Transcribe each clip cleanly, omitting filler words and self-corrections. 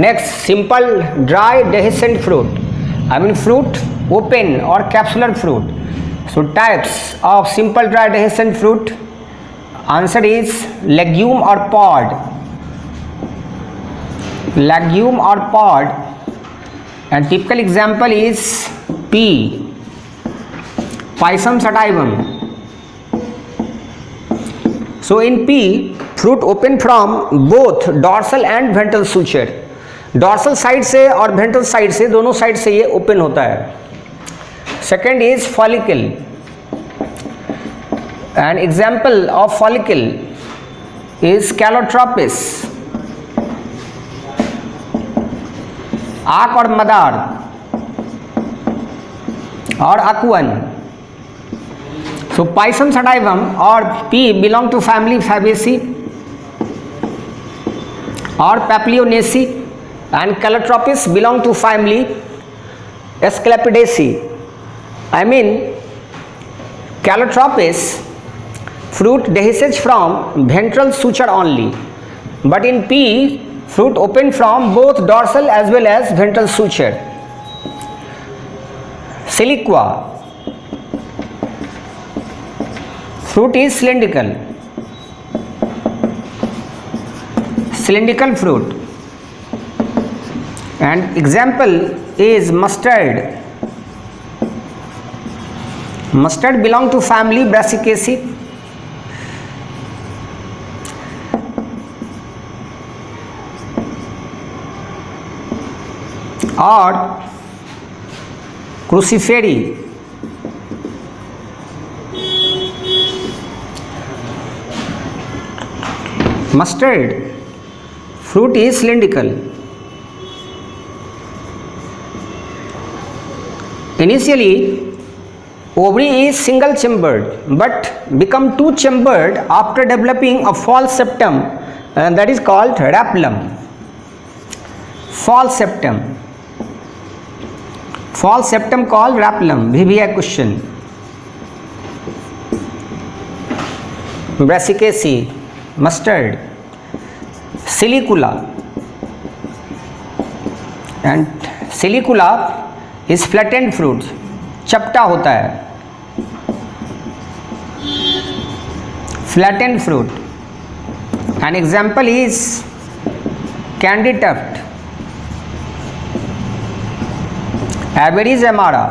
Next, simple dry dehiscent fruit. I mean fruit, open or capsular fruit. So types of simple dry dehiscent fruit. Answer is legume or pod. Legume or pod. And typical example is pea, Pisum sativum. So in pea, fruit open from both dorsal and ventral suture. Dorsal side से और ventral side से, दोनों side से ये open होता है। Second is follicle, and example of follicle is calotropis, आक और मदार और अक्वन। सो पाइसम सटाइवम और pea belong to family fabaceae और papilionaceae, and Calotropis belong to family Asclepidaceae. I mean Calotropis fruit dehisces from ventral suture only, but in pea fruit open from both dorsal as well as ventral suture. Siliqua, fruit is cylindrical, fruit. And example is mustard. Mustard belong to family Brassicaceae. Or cruciferae. Mustard fruit is cylindrical. Initially, ovary is single chambered but become two chambered after developing a false septum, and that is called rhaplum. False septum called rhaplum. भी है question. Brassicaceae, mustard, silicula, and silicula is flattened fruit, चपटा होता है, flattened fruit. An example is candy tuft, Abaris amara.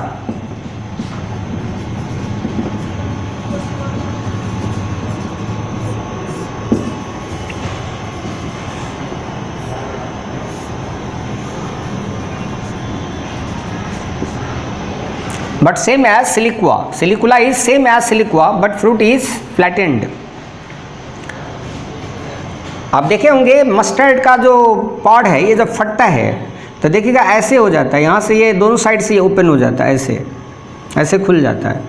But same as siliqua. Silicula is same as siliqua, but fruit is flattened. आप देखे होंगे mustard का जो pod है, ये जब फटता है तो देखिएगा ऐसे हो जाता है, यहाँ से ये दोनों साइड से ये ओपन हो जाता है, ऐसे खुल जाता है,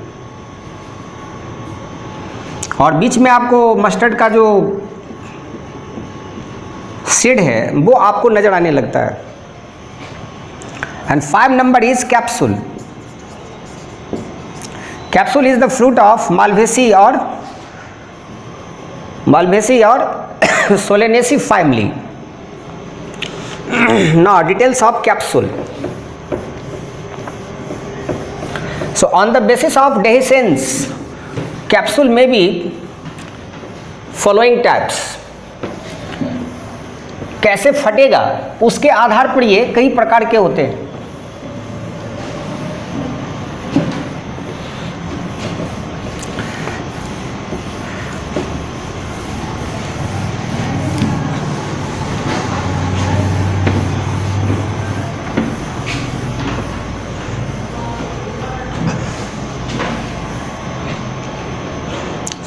और बीच में आपको मस्टर्ड का जो सीड है वो आपको नजर आने लगता है। And 5 number is capsule. Capsule is the fruit of Malvaceae or Solanaceae family. Now details of capsule. So on the basis of dehiscence, capsule may be following types. कैसे फटेगा उसके आधार पर ये कई प्रकार के होते हैं.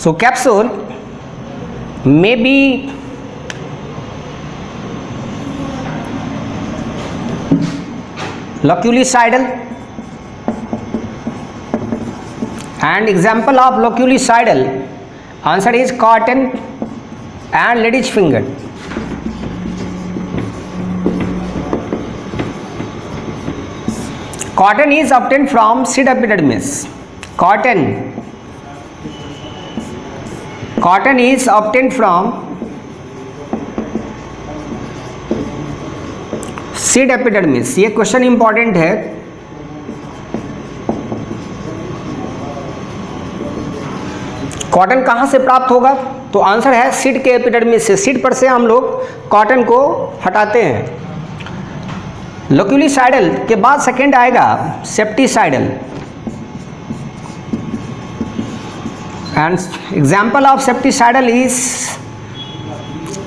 So capsule may be loculicidal, and example of loculicidal answer is cotton and lady's finger. Cotton is obtained from seed epidermis. Cotton is obtained from seed epidermis, ये क्वेश्चन इंपॉर्टेंट है। कॉटन कहाँ से प्राप्त होगा? तो आंसर है seed के epidermis से। सीड पर से हम लोग कॉटन को हटाते हैं। लोक्यूलिसाइडल के बाद सेकेंड आएगा septicidal, and example of septicidal is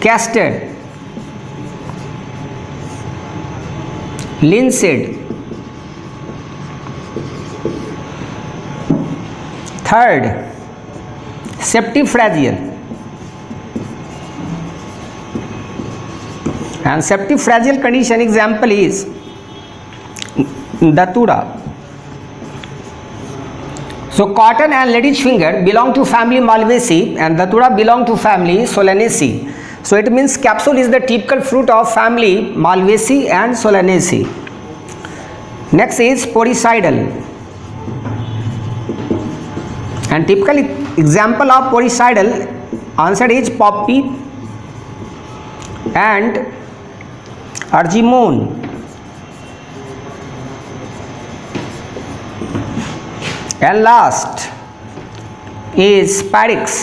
castor, linseed. Third septifragal, and septifragial condition example is datura. So cotton and lady's finger belong to family Malvaceae and datura belong to family Solanaceae. So it means capsule is the typical fruit of family Malvaceae and Solanaceae. Next is poricidal, and typical example of poricidal answer is poppy and argemone. And last is Pyrex,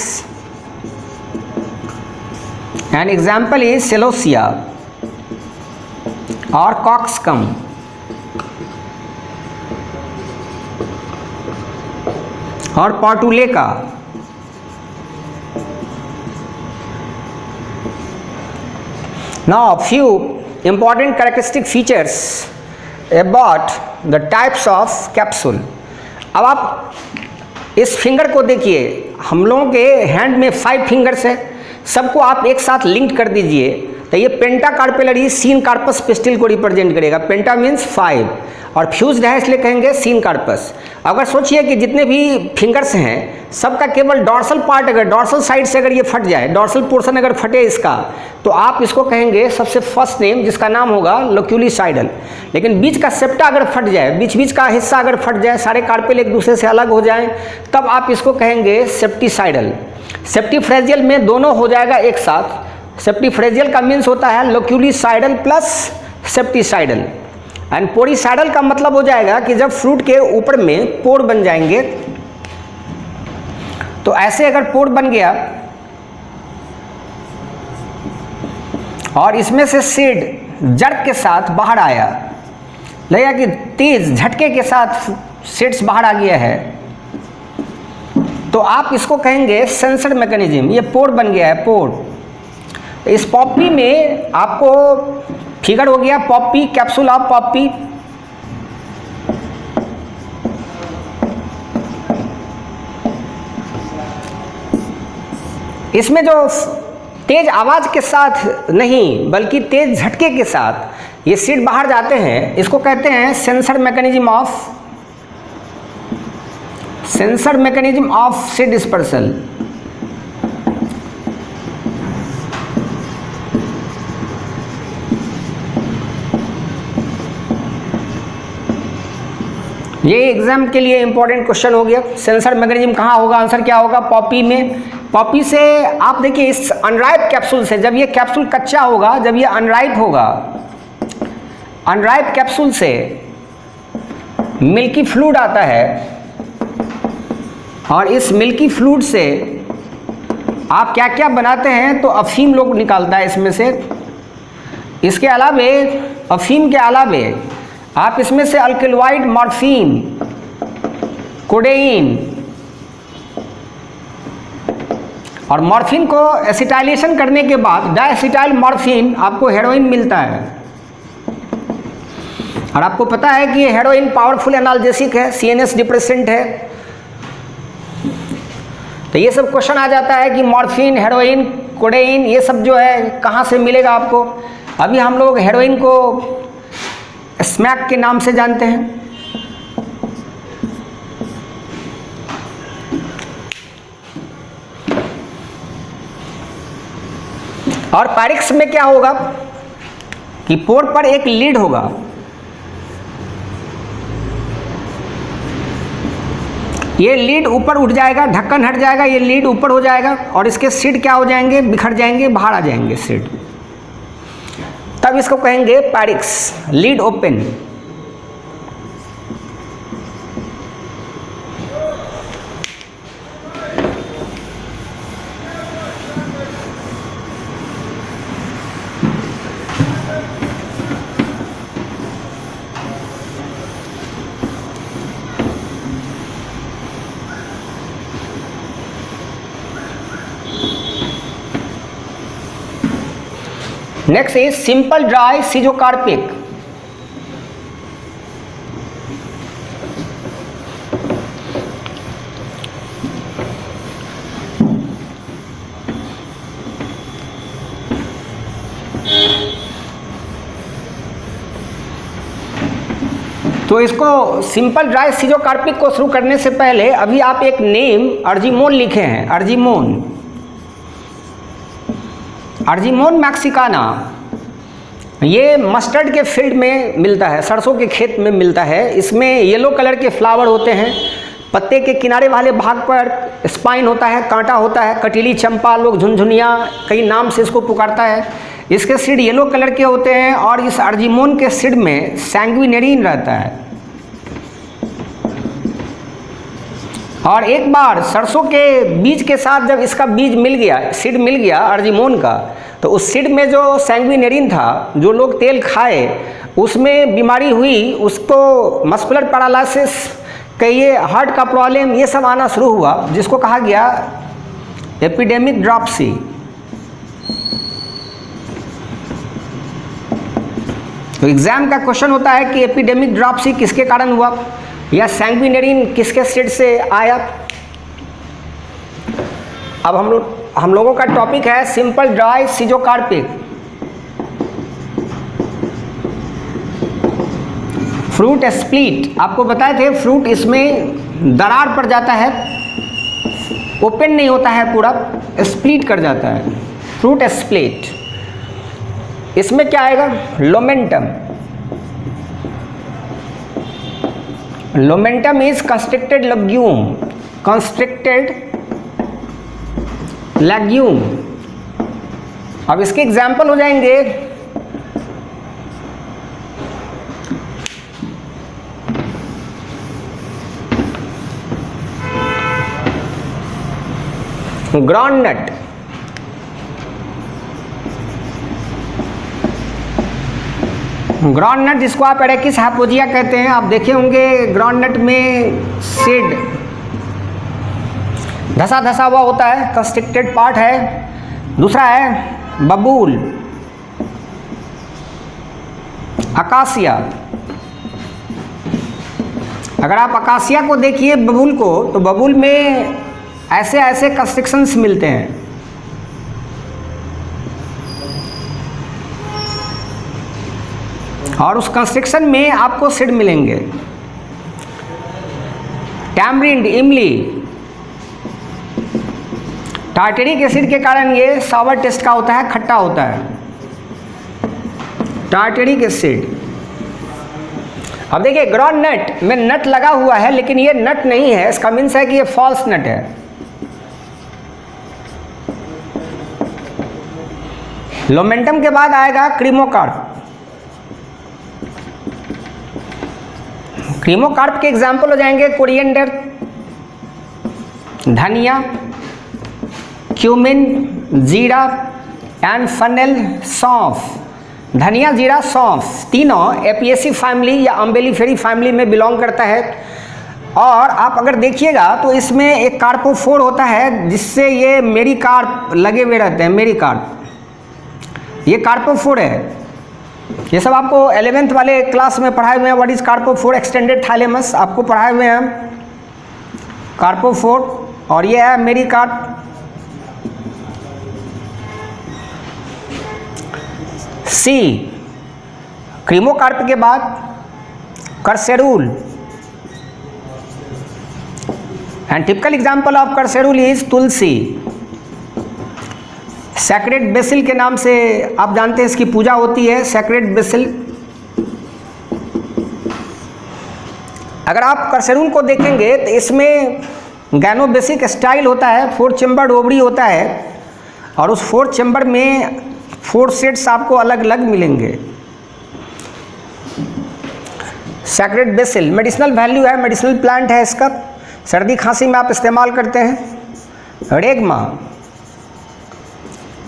and example is celosia or cockscomb. और portulaca. Now few important characteristic features about the types of capsule. अब आप इस finger को देखिए, हम लोगों के hand में 5 फिंगर्स है, सबको आप एक साथ लिंक कर दीजिए तो ये पेंटा कार्पेलरी सीन कार्पस पिस्टिल को रिप्रेजेंट करेगा। पेंटा मीन्स 5 और फ्यूज्ड है इसलिए कहेंगे सीन कार्पस। अगर सोचिए कि जितने भी फिंगर्स हैं सबका केवल डॉर्सल पार्ट, अगर डॉर्सल साइड से अगर ये फट जाए, डॉर्सल पोर्शन अगर फटे इसका, तो आप इसको कहेंगे सबसे फर्स्ट नेम जिसका नाम होगा लोक्यूलिसाइडल। लेकिन बीच का सेप्टा अगर फट जाए, बीच बीच का हिस्सा अगर फट जाए, सारे कार्पेल एक दूसरे से अलग हो जाएं, तब आप इसको कहेंगे सेप्टिसाइडल। सेप्टिफ्रेजियल में दोनों हो जाएगा एक साथ। सेप्टिफ्रेजियल का मीन्स होता है लोक्यूलिसाइडल प्लस सेप्टिसाइडल। एंड पोरिसाइडल का मतलब हो जाएगा कि जब फ्रूट के ऊपर में पोर बन जाएंगे, तो ऐसे अगर पोर बन गया और इसमें से सीड जड़ के साथ बाहर आया, लगेगा कि तेज झटके के साथ सीड्स बाहर आ गया है, तो आप इसको कहेंगे सेंसर मैकेनिज्म। ये पोर बन गया है, पोर। इस पॉपी में आपको फिगर हो गया पॉपी, कैप्सूल ऑफ पॉपी। इसमें जो तेज आवाज के साथ नहीं बल्कि तेज झटके के साथ ये सीड बाहर जाते हैं, इसको कहते हैं sensor mechanism of seed dispersal. ये एग्जाम के लिए इंपॉर्टेंट क्वेश्चन हो गया। सेंसर मैकेनिज्म कहाँ होगा? आंसर क्या होगा? पॉपी में। पॉपी से आप देखिए इस अनराइप कैप्सूल से, जब ये कैप्सूल कच्चा होगा, जब ये अनराइप होगा, अनराइप कैप्सूल से मिल्की फ्लूइड आता है और इस मिल्की फ्लूइड से आप क्या क्या बनाते हैं? तो अफीम लोग निकालता है इसमें से। इसके अलावे अफीम के अलावे आप इसमें से अल्कलॉइड, मॉर्फिन, कोडेइन, और मॉर्फिन को एसिटाइलेशन करने के बाद डायसिटाइल मॉर्फिन आपको हेरोइन मिलता है। और आपको पता है कि ये हेरोइन पावरफुल एनाल्जेसिक है, सीएनएस डिप्रेसेंट है। तो ये सब क्वेश्चन आ जाता है कि मॉर्फिन, हेरोइन, कोडेइन ये सब जो है कहाँ से मिलेगा आपको। अभी हम लोग हेरोइन को स्मैक के नाम से जानते हैं। और पायरेक्स में क्या होगा कि पोर पर एक लीड होगा, ये लीड ऊपर उठ जाएगा, ढक्कन हट जाएगा, ये लीड ऊपर हो जाएगा और इसके सीड क्या हो जाएंगे? बिखर जाएंगे, बाहर आ जाएंगे सीड। तब इसको कहेंगे pyxis, lid open. Next is simple dry schizocarpic. तो इसको सिंपल ड्राई सीजोकार्पिक को शुरू करने से पहले अभी आप एक नेम अर्जिमोन लिखे हैं, अर्जिमोन मैक्सिकाना। ये मस्टर्ड के फील्ड में मिलता है, सरसों के खेत में मिलता है। इसमें येलो कलर के फ्लावर होते हैं, पत्ते के किनारे वाले भाग पर स्पाइन होता है, कांटा होता है, कटीली चंपा, लोग झुनझुनिया कई नाम से इसको पुकारता है। इसके सीड येलो कलर के होते हैं और इस अर्जिमोन के सीड में सैंग्विनेरिन रहता है। और एक बार सरसों के बीज के साथ जब इसका बीज मिल गया, सीड मिल गया अर्जिमोन का, तो उस सीड में जो सैंग्विनेरिन था, जो लोग तेल खाए उसमें बीमारी हुई, उसको मस्कुलर पैरालिसिस, कई हार्ट का प्रॉब्लम, ये सब आना शुरू हुआ, जिसको कहा गया एपिडेमिक ड्रॉप्सी। तो एग्जाम का क्वेश्चन होता है कि एपिडेमिक ड्रॉप्सी किसके कारण हुआ या सैंग्विनेरिन किसके सीड से आया। अब हम लोगों का टॉपिक है सिंपल ड्राई सीजोकार्पिक। फ्रूट स्प्लिट, आपको बताए थे फ्रूट इसमें दरार पड़ जाता है, ओपन नहीं होता है, पूरा स्प्लिट कर जाता है, फ्रूट स्प्लिट। इसमें क्या आएगा, lomentum. Lomentum is constricted legume, अब इसके एग्जाम्पल हो जाएंगे ग्राउंडनट, ग्राउंडनट जिसको आप एरेकिस हाइपोजिया कहते हैं। आप देखे होंगे ग्राउंडनट में सीड धसा धसा हुआ होता है, कंस्ट्रिक्टेड पार्ट है। दूसरा है बबूल, अकासिया। अगर आप अकासिया को देखिए बबूल को, तो बबूल में ऐसे ऐसे कंस्ट्रिक्शंस मिलते हैं। और उस कंस्ट्रक्शन में आपको सीड मिलेंगे। टैमरिंड, इमली, टार्टेरिक एसिड के कारण ये सावर टेस्ट का होता है, खट्टा होता है, टार्टेरिक एसिड। अब देखिए ग्राउंडनट में नट लगा हुआ है, लेकिन ये नट नहीं है, इसका मीन्स है कि ये फॉल्स नट है। लोमेंटम के बाद आएगा क्रीमोकार्प। क्रीमोकार्प के एग्जाम्पल हो जाएंगे कोरिएंडर, धनिया, क्यूमिन, जीरा एंड फनेल, सौंफ। धनिया, जीरा, सौंफ तीनों एपिएसी फैमिली या अम्बेलिफेरी फैमिली में बिलोंग करता है। और आप अगर देखिएगा तो इसमें एक कार्पोफोर होता है, जिससे ये मेरिकार्प लगे हुए रहते हैं, मेरिकार्प, ये कार्पोफोर है। ये सब आपको 11th वाले क्लास में पढ़ाए हुए हैं। व्हाट इज कार्पोफोर, एक्सटेंडेड थाइलेमस आपको पढ़ाए हुए हैं कार्पोफोर। और ये है मेरिकार्प। सी, क्रीमोकार्प के बाद carcerulus, and typical example of carcerulus is tulsi. Sacred basil के नाम से आप जानते हैं इसकी पूजा होती है, सैक्रेड बेसिल। अगर आप कर्सेरुल को देखेंगे तो इसमें गैनोबेसिक स्टाइल होता है, 4 चेम्बर्ड ओवरी होता है, और उस 4 चेम्बर में 4 सेट्स आपको अलग अलग मिलेंगे। सैक्रेड बेसिल मेडिसिनल वैल्यू है, मेडिसिनल प्लांट है इसका, सर्दी खांसी में आप इस्तेमाल करते हैं। रेगमा,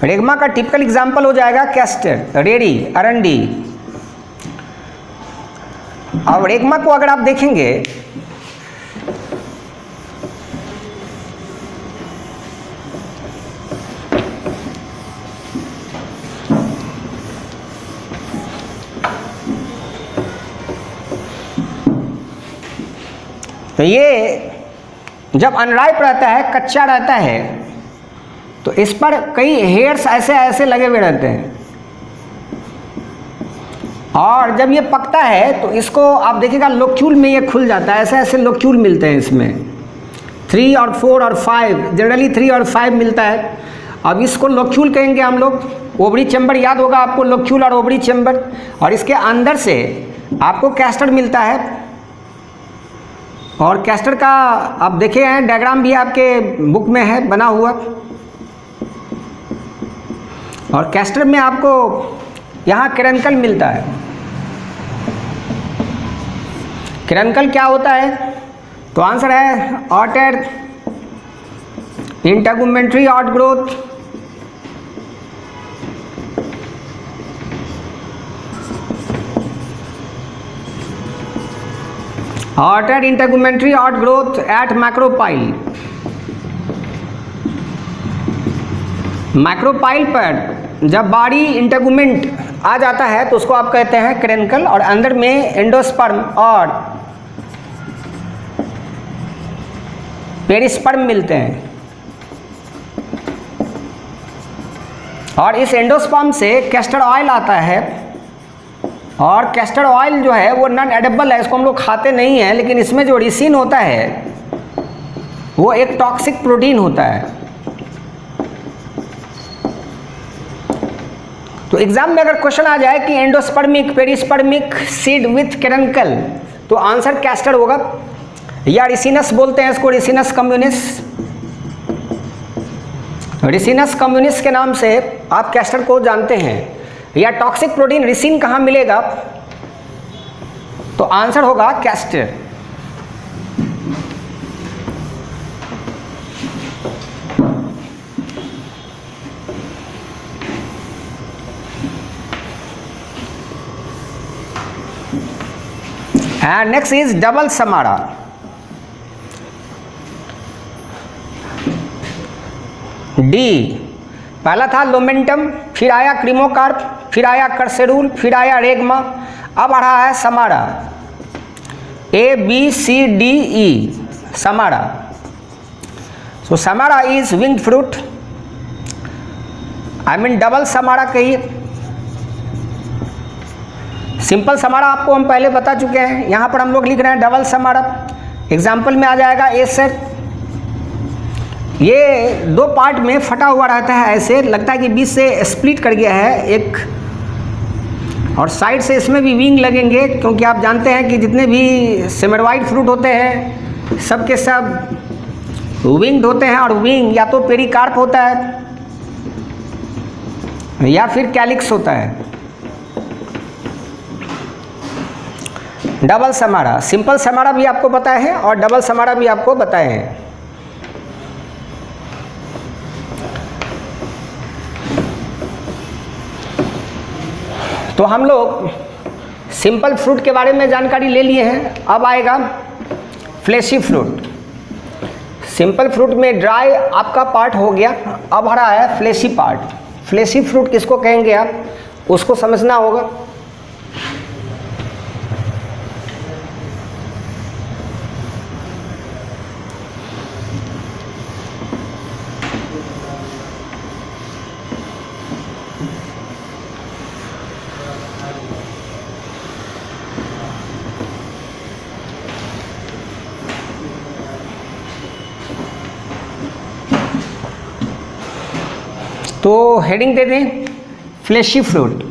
रेगमा का टिपिकल एग्जाम्पल हो जाएगा कैस्टर, रेडी, अरंडी। अब रेगमा को अगर आप देखेंगे तो ये जब अनराइप रहता है, कच्चा रहता है, तो इस पर कई हेयर्स ऐसे ऐसे लगे हुए रहते हैं, और जब ये पकता है तो इसको आप देखिएगा लोक्यूल में ये खुल जाता है, ऐसे ऐसे लोक्यूल मिलते हैं इसमें, 3 और 4 और 5, जनरली 3 और 5 मिलता है। अब इसको लोक्यूल कहेंगे हम लोग। ओवरी चैम्बर याद होगा आपको, लोक्यूल और ओवरी चैम्बर, और इसके अंदर से आपको कैस्टर मिलता है। और कैस्टर का आप देखे हैं डायग्राम भी आपके बुक में है बना हुआ। और कैस्टर में आपको यहाँ कैरंकल मिलता है। कैरंकल क्या होता है? तो आंसर है ऑर्टेड integumentary outgrowth, ऑर्टेड integumentary outgrowth eight मैक्रोपाइल। मैक्रोपाइल पर जब बॉडी इंटेगुमेंट आ जाता है तो उसको आप कहते हैं कैरंकल, और अंदर में एंडोस्पर्म और पेरिस्पर्म मिलते हैं। और इस एंडोस्पर्म से कैस्टर ऑयल आता है, और कैस्टर ऑयल जो है वो नॉन एडेबल है, इसको हम लोग खाते नहीं हैं, लेकिन इसमें जो रिसिन होता है वो एक टॉक्सिक प्रोटीन होता है। तो एग्जाम में अगर क्वेश्चन आ जाए कि endospermic perispermic seed with caruncle, तो आंसर कैस्टर होगा, या रिसिनस बोलते हैं इसको, रिसिनस कम्युनिस। रिसिनस कम्युनिस के नाम से आप कैस्टर को जानते हैं। या टॉक्सिक प्रोटीन रिसिन कहाँ मिलेगा? तो आंसर होगा castor. And next is double samara. D, पहला था लोमेंटम, फिर आया क्रीमोकार्प, फिर आया कर्सेरूल, फिर आया रेगमा, अब आ रहा है samara. ABCDE samara. So samara is winged fruit, I mean double samara कहिए। सिंपल समारा आपको हम पहले बता चुके हैं, यहाँ पर हम लोग लिख रहे हैं डबल समारा। एग्जाम्पल में आ जाएगा ए सेट, ये 2 पार्ट में फटा हुआ रहता है, ऐसे लगता है कि बीच से स्प्लिट कर गया है एक, और साइड से इसमें भी विंग लगेंगे, क्योंकि आप जानते हैं कि जितने भी सेमेरवाइट फ्रूट होते हैं सब के सब विंग्ड होते हैं, और विंग या तो पेरिकार्प होता है या फिर कैलिक्स होता है। डबल समारा, सिंपल समारा भी आपको पता है और डबल समारा भी आपको बताए हैं। तो हम लोग सिंपल फ्रूट के बारे में जानकारी ले लिए हैं, अब आएगा फ्लेशी फ्रूट। सिंपल फ्रूट में ड्राई आपका पार्ट हो गया, अब आ रहा है फ्लेशी पार्ट। फ्लेशी फ्रूट किसको कहेंगे आप, उसको समझना होगा। तो हेडिंग दे दें fleshy fruit.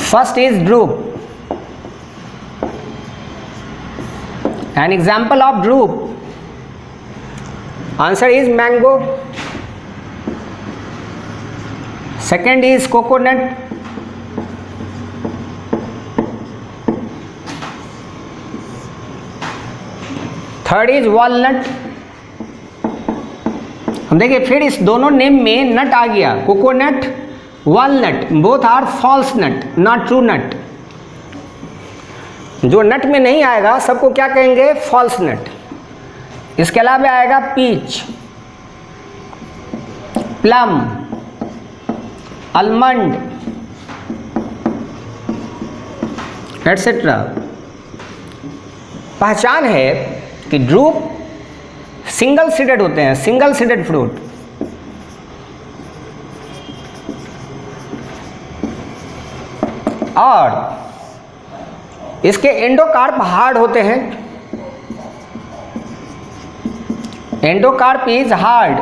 First is drupe. An example of drupe answer is mango. Second is coconut. Third is walnut. हम देखिए फिर इस दोनों नेम में नट आ गया, coconut, walnut, both are false nut, not true nut. जो नट में नहीं आएगा सबको क्या कहेंगे, फॉल्स नट. इसके अलावा आएगा पीच, प्लम, आलमंड एटसेट्रा. पहचान है कि ड्रूप सिंगल सीडेड होते हैं, सिंगल सीडेड फ्रूट. और इसके एंडोकार्प हार्ड होते हैं. Endocarp is hard,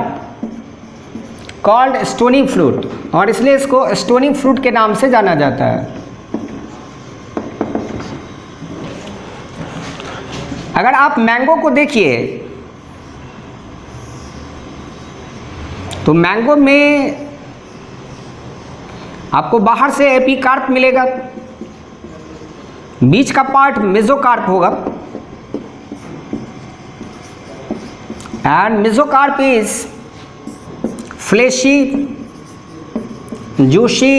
called stony fruit, और इसलिए इसको स्टोनी फ्रूट के नाम से जाना जाता है. अगर आप मैंगो को देखिए तो मैंगो में आपको बाहर से एपिकार्प मिलेगा, बीच का पार्ट मेसोकार्प होगा. And mesocarp is fleshy, juicy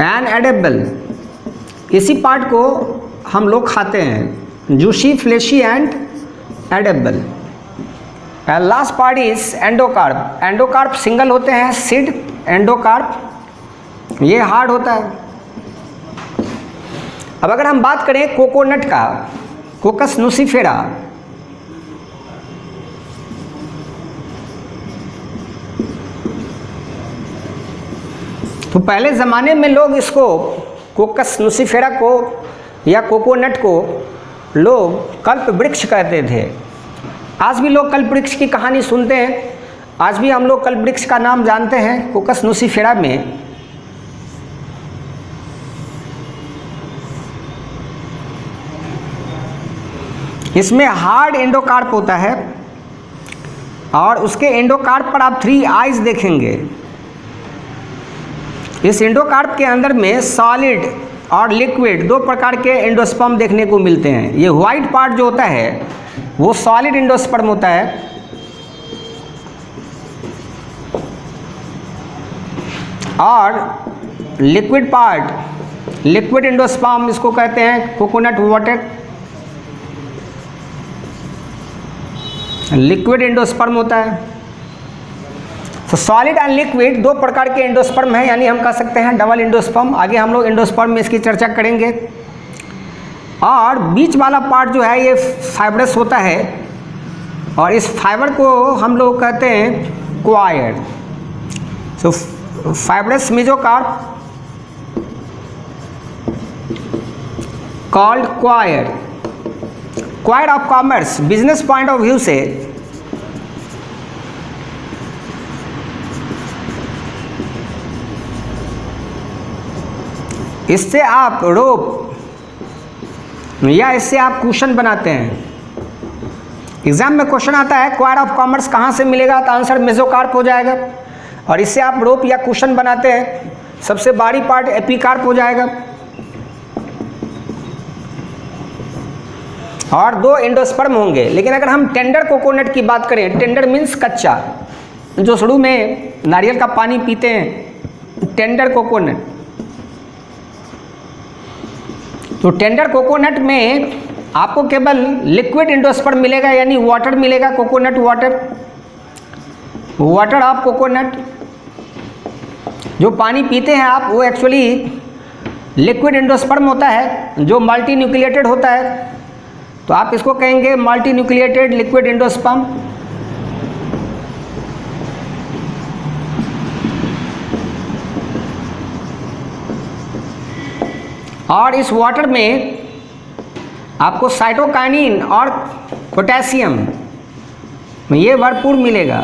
and edible. इसी पार्ट को हम लोग खाते हैं, juicy, fleshy and edible. And last part is endocarp. Endocarp single होते हैं, सीड एंडोकार्प, ये हार्ड होता है. अब अगर हम बात करें कोकोनट का, कोकस नुसिफेरा, तो पहले ज़माने में लोग इसको, कोकस नुसिफेरा को या कोकोनट को लोग कल्प वृक्ष कहते थे. आज भी लोग कल्प वृक्ष की कहानी सुनते हैं. आज भी हम लोग कल्प वृक्ष का नाम जानते हैं, कोकस नुसिफेरा में. इसमें हार्ड एंडोकार्प होता है और उसके एंडोकार्प पर आप 3 आइज देखेंगे. इस एंडोकार्प के अंदर में सॉलिड और लिक्विड 2 प्रकार के एंडोस्पर्म देखने को मिलते हैं. ये व्हाइट पार्ट जो होता है वो सॉलिड एंडोस्पर्म होता है, और लिक्विड पार्ट, लिक्विड एंडोस्पर्म, इसको कहते हैं कोकोनट वाटर. लिक्विड एंडोस्पर्म होता है. तो सॉलिड एंड लिक्विड 2 प्रकार के एंडोस्पर्म है, यानी हम कह सकते हैं डबल एंडोस्पर्म. आगे हम लोग एंडोस्पर्म में इसकी चर्चा करेंगे. और बीच वाला पार्ट जो है ये फाइब्रस होता है, और इस फाइबर को हम लोग कहते हैं coir. So fibrous mesocarp called coir. Coir of commerce, business point of view से इससे आप रोप या इससे आप कुशन बनाते हैं. एग्जाम में क्वेश्चन आता है क्वायर ऑफ कॉमर्स कहाँ से मिलेगा, तो आंसर मेसोकार्प हो जाएगा. और इससे आप रोप या कुशन बनाते हैं, सबसे बारी पार्ट एपिकार्प हो जाएगा. और 2 एंडोस्पर्म होंगे. लेकिन अगर हम टेंडर कोकोनट की बात करें, टेंडर मीन्स कच्चा, जो शुरू में नारियल का पानी पीते हैं, टेंडर कोकोनट. तो टेंडर कोकोनट में आपको केवल लिक्विड एंडोस्पर्म मिलेगा, यानी वाटर मिलेगा, coconut water, water of coconut. जो पानी पीते हैं आप वो एक्चुअली लिक्विड एंडोस्पर्म होता है, जो मल्टी न्यूक्लिएटेड होता है. तो आप इसको कहेंगे मल्टी न्यूक्लिएटेड लिक्विड एंडोस्पर्म. और इस वाटर में आपको साइटोकाइनिन और पोटेशियम ये भरपूर मिलेगा.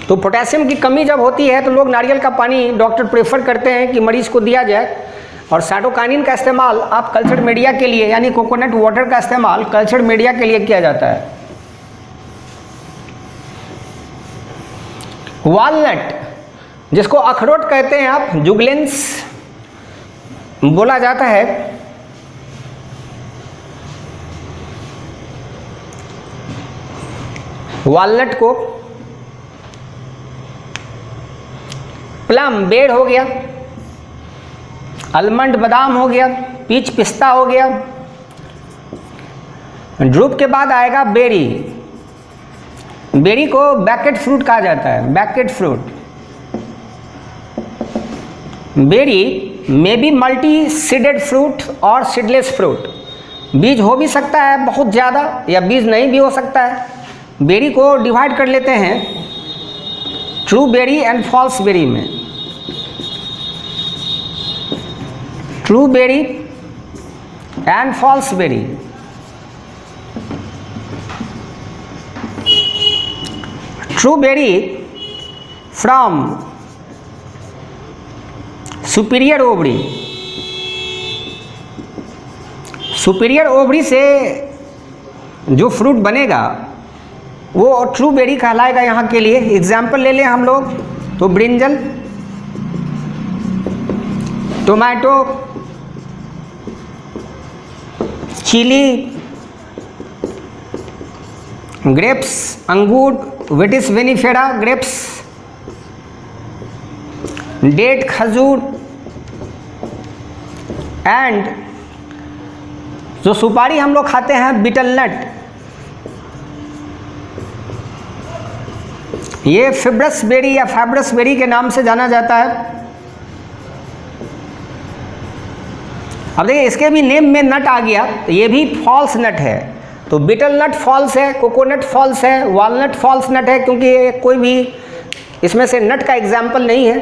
तो पोटेशियम की कमी जब होती है तो लोग नारियल का पानी, डॉक्टर प्रेफर करते हैं कि मरीज को दिया जाए, और साइटोकाइनिन का इस्तेमाल आप कल्चर्ड मीडिया के लिए यानी कोकोनट वाटर का इस्तेमाल कल्चर्ड मीडिया के लिए किया जाता है। वॉलनट, जिसको अखरोट कहते हैं आप, जुगलेंस बोला जाता है, वॉलनट को। प्लम बेर हो गया, आलमंड बादाम हो गया, पीच पिस्ता हो गया। ड्रूप के बाद आएगा बेरी। बेरी को बैकेट फ्रूट कहा जाता है, baccate fruit. Berry may be multi seeded fruit और सीडलेस फ्रूट, बीज हो भी सकता है बहुत ज़्यादा या बीज नहीं भी हो सकता है। बेरी को डिवाइड कर लेते हैं true berry and false berry में। True berry and false berry. True berry from superior ovary. Superior ovary से जो फ्रूट बनेगा वो ट्रू बेरी कहलाएगा। यहाँ के लिए एग्जाम्पल ले लें हम लोग तो ब्रिंजल, टोमेटो, चिली, ग्रेप्स, अंगूर, विटिस विनिफेरा ग्रेप्स, डेट, खजूर, एंड जो सुपारी हम लोग खाते हैं बीटल नट, ये फिब्रस बेरी या फैब्रस बेरी के नाम से जाना जाता है। अब देखिए इसके भी नेम में नट आ गया, तो ये भी फॉल्स नट है। तो बीटल नट फॉल्स है, कोकोनट फॉल्स है, वॉलनट फॉल्स नट है, क्योंकि ये कोई भी इसमें से नट का एग्जाम्पल नहीं है।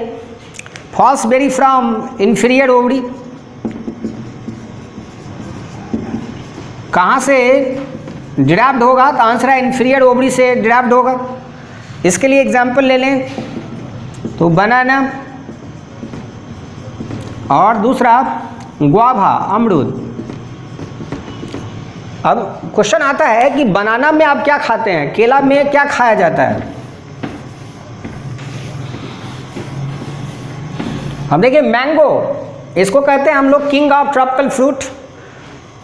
False berry from inferior ovary, कहाँ से डिराइव्ड होगा? तो आंसर है इंफीरियर ओवरी से डिराइव्ड होगा। इसके लिए एग्जाम्पल ले लें तो बनाना और दूसरा गुआवा, अमरूद। अब क्वेश्चन आता है कि बनाना में आप क्या खाते हैं, केला में क्या खाया जाता है? हम देखिए मैंगो, इसको कहते हैं हम लोग किंग ऑफ ट्रॉपिकल फ्रूट।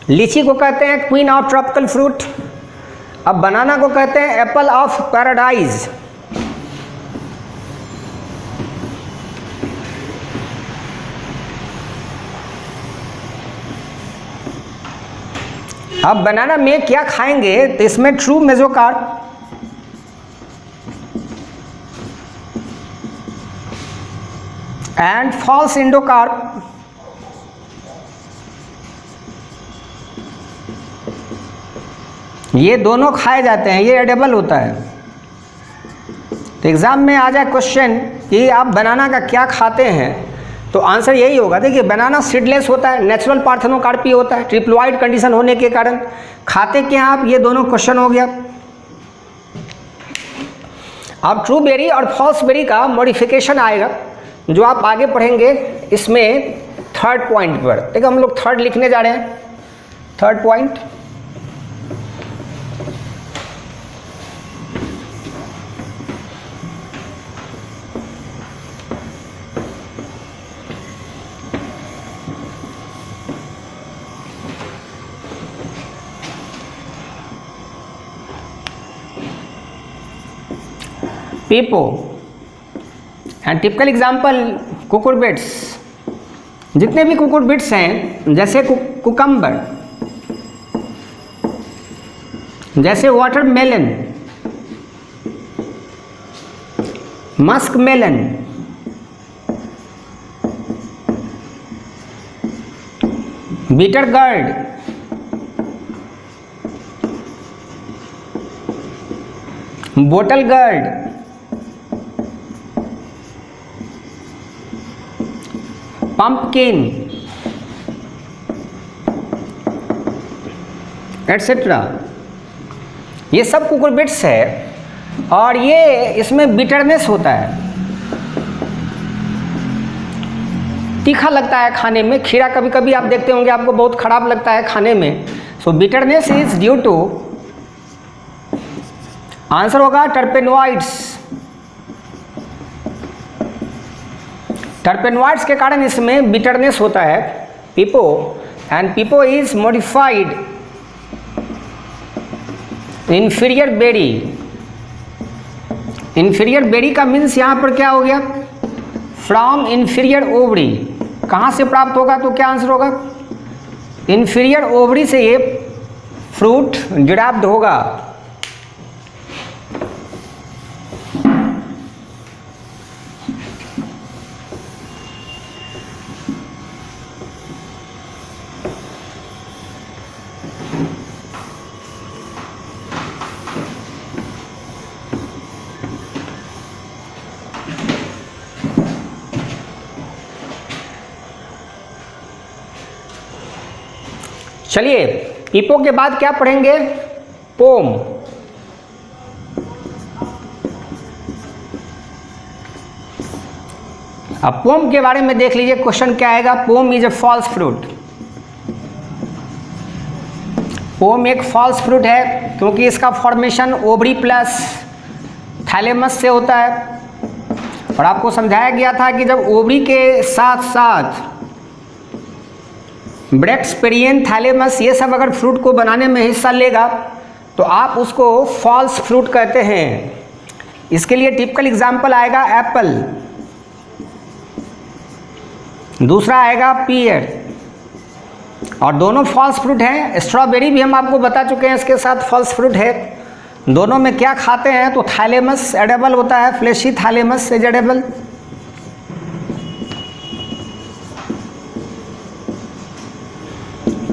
लीची को कहते हैं क्वीन ऑफ ट्रॉपिकल फ्रूट। अब बनाना को कहते हैं एप्पल ऑफ पैराडाइज। अब बनाना में क्या खाएंगे? तो इसमें true mesocarp, and false endocarp, ये दोनों खाए जाते हैं, ये एडेबल होता है। तो एग्जाम में आ जाए क्वेश्चन कि आप बनाना का क्या खाते हैं, तो आंसर यही होगा। देखिए बनाना सीडलेस होता है, नेचुरल पार्थेनोकार्पी होता है, ट्रिप्लोइड कंडीशन होने के कारण। खाते क्या आप? ये दोनों क्वेश्चन हो गया। अब ट्रू बेरी और फॉल्स बेरी का मॉडिफिकेशन आएगा जो आप आगे पढ़ेंगे इसमें थर्ड पॉइंट पर। देखिए हम लोग थर्ड लिखने जा रहे हैं, third point. Pepo and typical example cucurbits. जितने भी कुकुरबिट्स हैं जैसे कुकम्बर, जैसे watermelon, musk melon, bitter gourd, bottle gourd, pumpkin etcetera, ये सब कुकुरबिट्स है और ये इसमें बिटरनेस होता है। तीखा लगता है खाने में। खीरा कभी कभी आप देखते होंगे आपको बहुत खराब लगता है खाने में। So bitterness is due to, answer होगा टर्पेनोइड्स। टर्पेनोइड्स के कारण इसमें बिटरनेस होता है, pepo, and pepo is modified inferior berry. Inferior berry का मीन्स यहाँ पर क्या हो गया, फ्रॉम इंफीरियर ओवरी। कहाँ से प्राप्त होगा तो क्या आंसर होगा, इंफीरियर ओवरी से ये फ्रूट डिराइव्ड होगा। चलिए पीपो के बाद क्या पढ़ेंगे, पोम। अब पोम के बारे में देख लीजिए, क्वेश्चन क्या आएगा। Pome is a false fruit. Pome एक फॉल्स फ्रूट है क्योंकि इसका फॉर्मेशन ओवरी प्लस थैलेमस से होता है। और आपको समझाया गया था कि जब ओवरी के साथ साथ ब्रैक्स, पेरियन, थैलेमस ये सब अगर फ्रूट को बनाने में हिस्सा लेगा तो आप उसको फॉल्स फ्रूट कहते हैं। इसके लिए टिपिकल एग्जाम्पल आएगा एप्पल, दूसरा आएगा पीयर, और दोनों फॉल्स फ्रूट हैं। स्ट्रॉबेरी भी हम आपको बता चुके हैं, इसके साथ फॉल्स फ्रूट है। दोनों में क्या खाते हैं तो थैलेमस एडेबल होता है, fleshy thalamus is edible.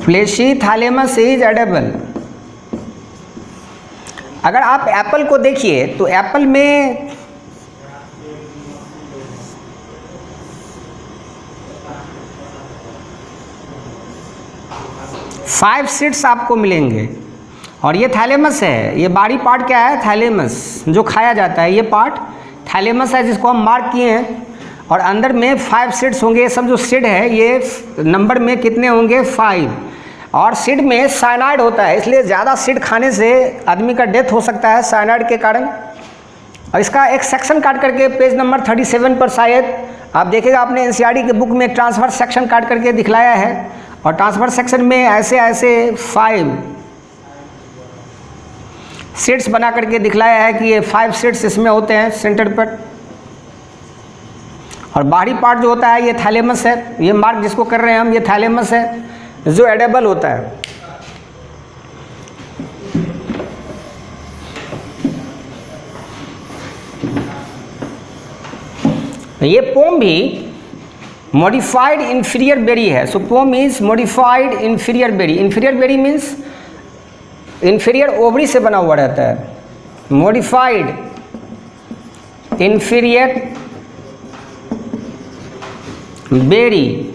Fleshy thalamus is edible. अगर आप एप्पल को देखिए तो एप्पल में फाइव सीड्स आपको मिलेंगे और ये थैलेमस है। ये बाहरी पार्ट क्या है, थैलेमस, जो खाया जाता है, ये पार्ट थैलेमस है जिसको हम मार्क किए हैं। और अंदर में 5 सीड्स होंगे। ये सब जो सीड है ये नंबर में कितने होंगे, 5। और सीड में साइनाइड होता है, इसलिए ज़्यादा सीड खाने से आदमी का डेथ हो सकता है साइनाइड के कारण। और इसका एक सेक्शन काट करके पेज नंबर 37 पर शायद आप देखेगा, आपने एनसीईआरटी के बुक में ट्रांसफर सेक्शन काट करके दिखलाया है। और ट्रांसफर सेक्शन में ऐसे ऐसे 5 सीड्स बना करके दिखलाया है कि ये 5 सीड्स इसमें होते हैं सेंटर पर। और बाहरी पार्ट जो होता है ये थैलेमस है। ये मार्क जिसको कर रहे हैं हम, ये थैलेमस है जो एडेबल होता है। ये पोम भी मॉडिफाइड इंफीरियर बेरी है। So pome is modified inferior berry. Inferior berry means inferior ovary से बना हुआ रहता है। Modified inferior berry